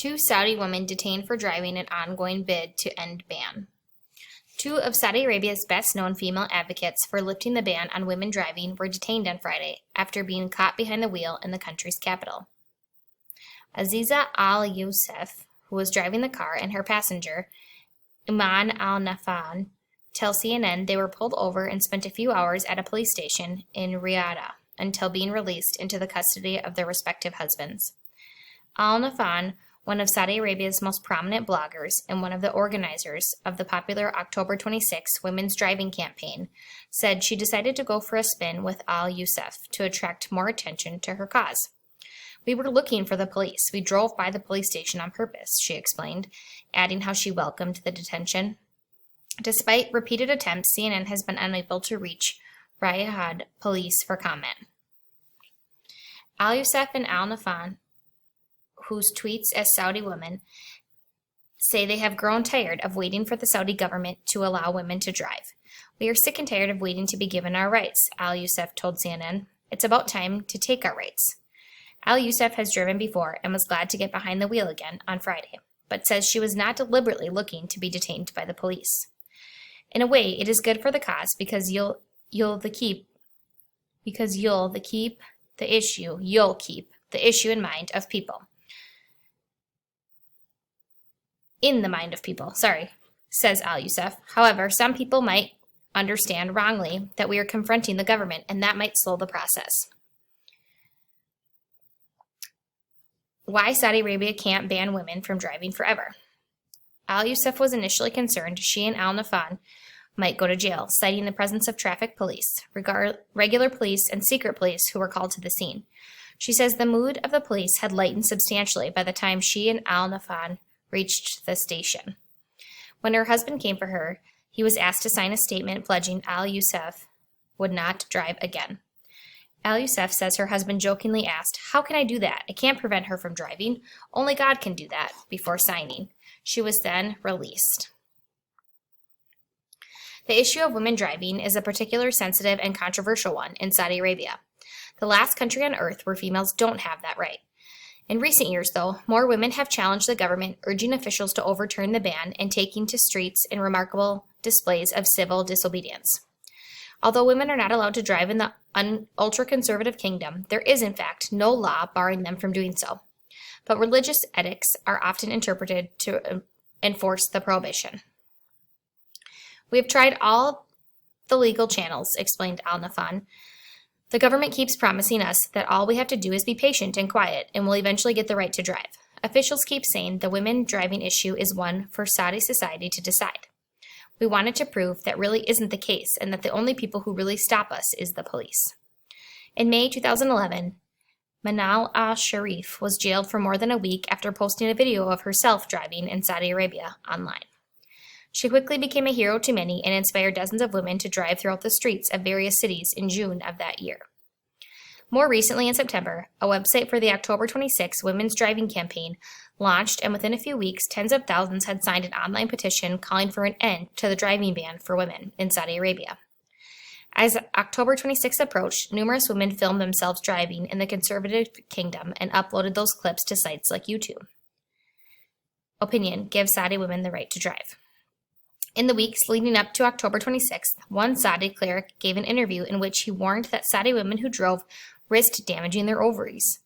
2 Saudi women detained for driving an ongoing bid to end ban. 2 of Saudi Arabia's best-known female advocates for lifting the ban on women driving were detained on Friday after being caught behind the wheel in the country's capital. Aziza Al-Yousef, who was driving the car, and her passenger, Iman Al-Nafan, tell CNN they were pulled over and spent a few hours at a police station in Riyadh until being released into the custody of their respective husbands. Al-Nafan, one of Saudi Arabia's most prominent bloggers and one of the organizers of the popular October 26 women's driving campaign, said she decided to go for a spin with Al-Yousef to attract more attention to her cause. "We were looking for the police. We drove by the police station on purpose," she explained, adding how she welcomed the detention. Despite repeated attempts, CNN has been unable to reach Riyadh police for comment. Al-Yousef and Al-Nafan, whose tweets as Saudi women, say they have grown tired of waiting for the Saudi government to allow women to drive. "We are sick and tired of waiting to be given our rights," Al-Yousef told CNN. "It's about time to take our rights." Al-Yousef has driven before and was glad to get behind the wheel again on Friday, but says she was not deliberately looking to be detained by the police. "In a way, it is good for the cause because you'll keep the issue in mind of people. In the mind of people, says Al-Yousef. "However, some people might understand wrongly that we are confronting the government, and that might slow the process." Why Saudi Arabia can't ban women from driving forever. Al-Yousef was initially concerned she and Al-Nafan might go to jail, citing the presence of traffic police, regular police, and secret police who were called to the scene. She says the mood of the police had lightened substantially by the time she and Al-Nafan reached the station. When her husband came for her, he was asked to sign a statement pledging Al-Yousef would not drive again. Al-Yousef says her husband jokingly asked, "How can I do that? I can't prevent her from driving. Only God can do that," before signing. She was then released. The issue of women driving is a particularly sensitive and controversial one in Saudi Arabia, the last country on earth where females don't have that right. In recent years, though, more women have challenged the government, urging officials to overturn the ban and taking to streets in remarkable displays of civil disobedience. Although women are not allowed to drive in the ultra-conservative kingdom, there is, in fact, no law barring them from doing so. But religious edicts are often interpreted to enforce the prohibition. "We have tried all the legal channels," explained Al-Nafan. "The government keeps promising us that all we have to do is be patient and quiet, and we'll eventually get the right to drive. Officials keep saying the women driving issue is one for Saudi society to decide. We wanted to prove that really isn't the case and that the only people who really stop us is the police." In May 2011, Manal al-Sharif was jailed for more than a week after posting a video of herself driving in Saudi Arabia online. She quickly became a hero to many and inspired dozens of women to drive throughout the streets of various cities in June of that year. More recently, in September, a website for the October 26 women's driving campaign launched, and within a few weeks, tens of thousands had signed an online petition calling for an end to the driving ban for women in Saudi Arabia. As October 26 approached, numerous women filmed themselves driving in the conservative kingdom and uploaded those clips to sites like YouTube. Opinion: give Saudi women the right to drive. In the weeks leading up to October 26th, one Saudi cleric gave an interview in which he warned that Saudi women who drove risked damaging their ovaries.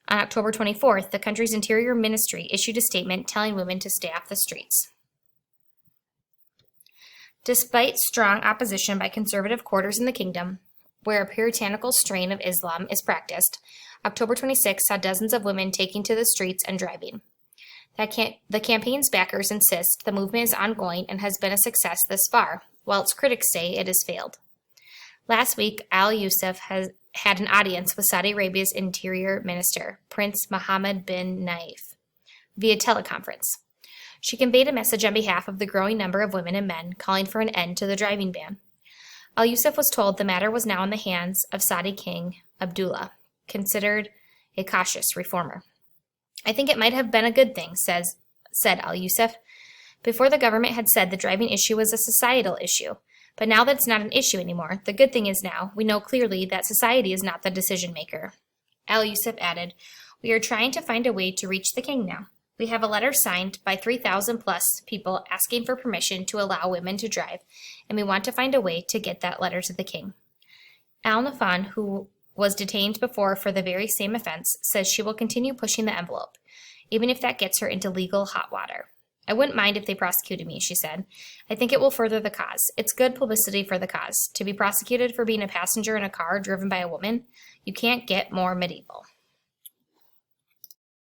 On October 24th, the country's Interior Ministry issued a statement telling women to stay off the streets. Despite strong opposition by conservative quarters in the kingdom, where a puritanical strain of Islam is October 26 saw dozens of women taking to the streets and driving. The campaign's backers insist the movement is ongoing and has been a success thus far, while its critics say it has failed. Last week, Al-Yousef has had an audience with Saudi Arabia's Interior Minister, Prince Mohammed bin Naif, via teleconference. She conveyed a message on behalf of the growing number of women and men calling for an end to the driving ban. Al-Yousef was told the matter was now in the hands of Saudi King Abdullah, considered a cautious reformer. "I think it might have been a good thing," said Al-Yousef. "Before, the government had said the driving issue was a societal issue, but now that it's not an issue anymore, the good thing is now we know clearly that society is not the decision maker." Al-Yousef added, "We are trying to find a way to reach the king now. We have a letter signed by 3,000 plus people asking for permission to allow women to drive, and we want to find a way to get that letter to the king. Al Nafan, who was detained before for the very same offense, says she will continue pushing the envelope, even if that gets her into legal hot water. I wouldn't mind if they prosecuted me, she said. I think it will further the cause. It's good publicity for the cause. To be prosecuted for being a passenger in a car driven by a woman, you can't get more medieval.